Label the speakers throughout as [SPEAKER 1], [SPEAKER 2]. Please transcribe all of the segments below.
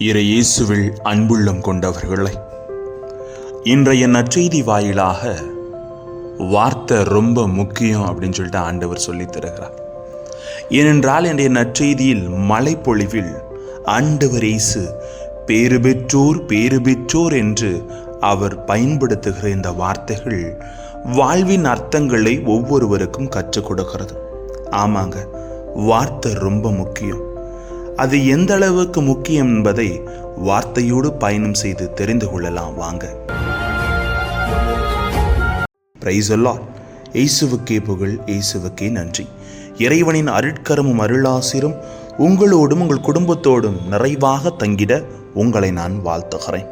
[SPEAKER 1] இயேசுவில் அன்புள்ளம் கொண்டவர்களை, இன்றைய நற்செய்தி வாயிலாக வார்த்தை ரொம்ப முக்கியம் அப்படின்னு சொல்லிட்டு ஆண்டவர் சொல்லி தருகிறார். ஏனென்றால் இன்றைய நற்செய்தியில் மழைப்பொழிவில் ஆண்டவர் இயேசு பேறு பெற்றோர் பேறு பெற்றோர் என்று அவர் பயன்படுத்துகிற இந்த வார்த்தைகள் வாழ்வின் அர்த்தங்களை ஒவ்வொருவருக்கும் கற்றுக் கொடுக்கிறது. ஆமாங்க, வார்த்தை ரொம்ப முக்கியம். அது எந்த அளவுக்கு முக்கியம் என்பதை வார்த்தையோடு பயணம் செய்து தெரிந்து கொள்ளலாம். வாங்க. Praise the Lord. இயேசுவுக்கே புகழ், இயேசுவுக்கே நன்றி. இறைவனின் அருட்கரமும் அருளாசிரும் உங்களோடும் உங்கள் குடும்பத்தோடும் நிறைவாக தங்கிட உங்களை நான் வாழ்த்துகிறேன்.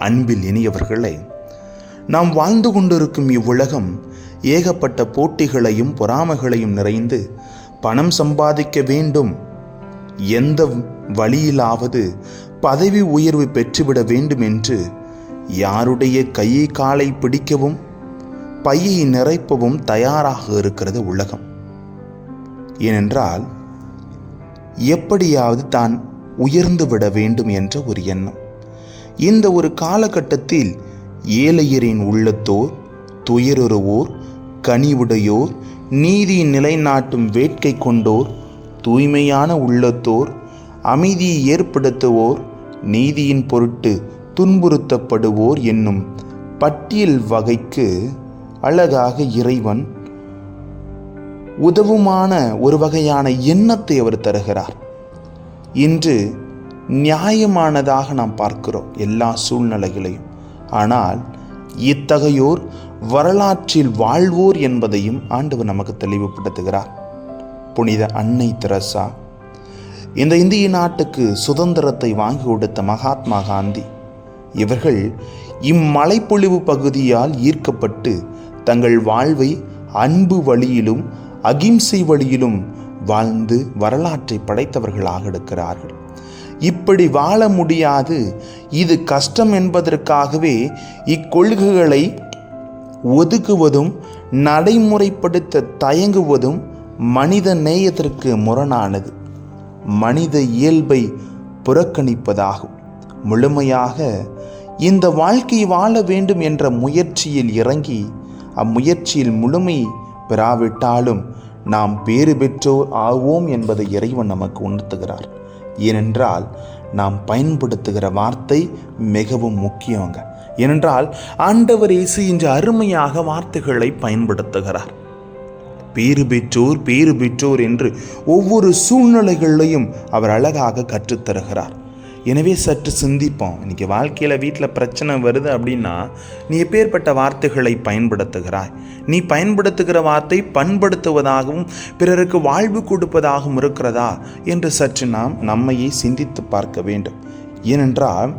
[SPEAKER 1] அன்பில் இனியவர்களே, நாம் வாழ்ந்து கொண்டிருக்கும் இவ்வுலகம் ஏகப்பட்ட போட்டிகளையும் பொறாமைகளையும் நிறைந்து பணம் சம்பாதிக்க வேண்டும், எந்த வழியிலாவது பதவி உயர்வு பெற்றுவிட வேண்டும் என்று யாருடைய கையை காலை பிடிக்கவும் பையை நிறைப்பவும் தயாராக இருக்கிறது உலகம். ஏனென்றால் எப்படியாவது தான் உயர்ந்து விட வேண்டும் என்ற ஒரு எண்ணம். இந்த ஒரு காலகட்டத்தில் ஏழையரின் உள்ளத்தோர், துயருவோர், கனிவுடையோர், நீதியை நிலைநாட்டும் வேட்கை கொண்டோர், தூய்மையான உள்ளத்தோர், அமைதியை ஏற்படுத்துவோர், நீதியின் பொருட்டு துன்புறுத்தப்படுவோர் என்னும் பட்டியல் வகைக்கு அழகாக இறைவன் உதவுமான ஒரு வகையான எண்ணத்தை அவர் தருகிறார். இன்று நியாயமானதாக நாம் பார்க்கிறோம் எல்லா சூழ்நிலைகளையும். ஆனால் இத்தகையோர் வரலாற்றில் வாழ்வோர் என்பதையும் ஆண்டவர் நமக்கு தெளிவுபடுத்துகிறார். புனித அன்னை தெரசா, இந்த இந்திய நாட்டுக்கு சுதந்திரத்தை வாங்கி கொடுத்த மகாத்மா காந்தி, இவர்கள் இம்மலைப்பொழிவு பகுதியால் ஈர்க்கப்பட்டு தங்கள் வாழ்வை அன்பு வழியிலும் அகிம்சை வழியிலும் வாழ்ந்து வரலாற்றை படைத்தவர்களாக இருக்கிறார்கள். இப்படி வாழ முடியாது, இது கஷ்டம் என்பதற்காகவே இக்கொள்கைகளை ஒதுக்குவதும் நடைமுறைப்படுத்த தயங்குவதும் மனித நேயத்திற்கு முரணானது, மனித இயல்பை புறக்கணிப்பதாகும். முழுமையாக இந்த வாழ்க்கை வாழ வேண்டும் என்ற முயற்சியில் இறங்கி அம்முயற்சியில் முழுமை பெறாவிட்டாலும் நாம் பேறு பெற்றோர் ஆவோம் என்பதை இறைவன் நமக்கு உணர்த்துகிறார். ஏனென்றால் நாம் பயன்படுத்துகிற வார்த்தை மிகவும் முக்கியங்க. ஏனென்றால் ஆண்டவர் இயேசு இன்று அருமையாக வார்த்தைகளை பயன்படுத்துகிறார். பேறு பெற்றோர் பேறு பெற்றோர் என்று ஒவ்வொரு சூழ்நிலைகளையும் அவர் அழகாக கற்றுத்தருகிறார். எனவே சற்று சிந்திப்போம். இன்னைக்கு வாழ்க்கையில் வீட்டில் பிரச்சனை வருது அப்படின்னா நீ எப்பேற்பட்ட வார்த்தைகளை பயன்படுத்துகிறாய்? நீ பயன்படுத்துகிற வார்த்தை பண்படுத்துவதாகவும் பிறருக்கு வாழ்வு கொடுப்பதாகவும் இருக்கிறதா என்று சற்று நாம் நம்மையே சிந்தித்து பார்க்க வேண்டும். ஏனென்றால்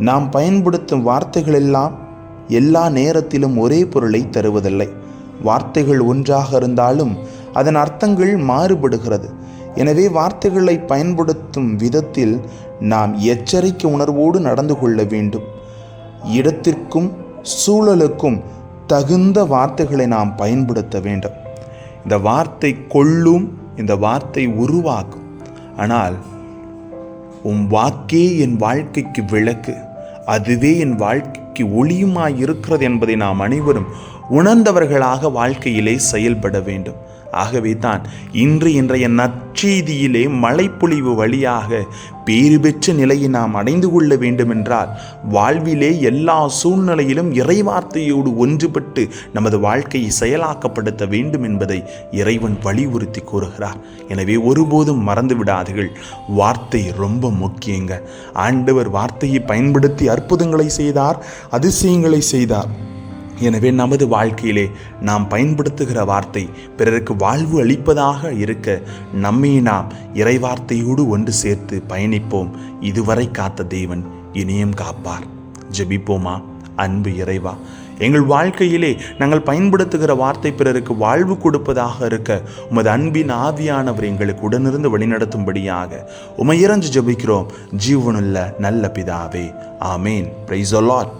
[SPEAKER 1] நாம் பயன்படுத்தும் வார்த்தைகள் எல்லாம் எல்லா நேரத்திலும் ஒரே பொருளை தருவதில்லை. வார்த்தைகள் ஒன்றாக இருந்தாலும் அதன் அர்த்தங்கள் மாறுபடுகிறது. எனவே வார்த்தைகளை பயன்படுத்தும் விதத்தில் நாம் எச்சரிக்கை உணர்வோடு நடந்து கொள்ள வேண்டும். இடத்திற்கும் சூழலுக்கும் தகுந்த வார்த்தைகளை நாம் பயன்படுத்த வேண்டும். இந்த வார்த்தை கொள்ளும், இந்த வார்த்தை உருவாக்கும். ஆனால் உன் வாக்கே என் வாழ்க்கைக்கு விளக்கு, அதுவே என் வாழ்க்கைக்கு ஒளியுமாய் இருக்கிறது என்பதை நாம் அனைவரும் உணர்ந்தவர்களாக வாழ்க்கையிலே செயல்பட வேண்டும். ஆகவே தான் இன்றைய நற்செய்தியிலே மழைப்பொழிவு வழியாக பேறு பெற்ற நிலையை நாம் அடைந்து கொள்ள வேண்டும் என்றால் வாழ்விலே எல்லா சூழ்நிலையிலும் இறைவார்த்தையோடு ஒன்றுபட்டு நமது வாழ்க்கையை செயலாக்கப்படுத்த வேண்டும் என்பதை இறைவன் வலியுறுத்தி கூறுகிறார். எனவே ஒருபோதும் மறந்து விடாதீர்கள், வார்த்தை ரொம்ப முக்கியங்க. ஆண்டவர் வார்த்தையை பயன்படுத்தி அற்புதங்களை செய்தார், அதிசயங்களை செய்தார். எனவே நமது வாழ்க்கையிலே நாம் பயன்படுத்துகிற வார்த்தை பிறருக்கு வாழ்வு அளிப்பதாக இருக்க நம்மை நாம் இறைவார்த்தையோடு ஒன்று சேர்த்து பயணிப்போம். இதுவரை காத்த தேவன் இனியும் காப்பார். ஜெபிப்போமா. அன்பு இறைவா, எங்கள் வாழ்க்கையிலே நாங்கள் பயன்படுத்துகிற வார்த்தை பிறருக்கு வாழ்வு கொடுப்பதாக இருக்க உமது அன்பின் ஆவியானவர் எங்களுக்கு உடனிருந்து வழிநடத்தும்படியாக உம்மை இறைஞ்சி ஜெபிக்கிறோம். ஜீவனுள்ள நல்ல பிதாவே, ஆமேன். Praise the Lord.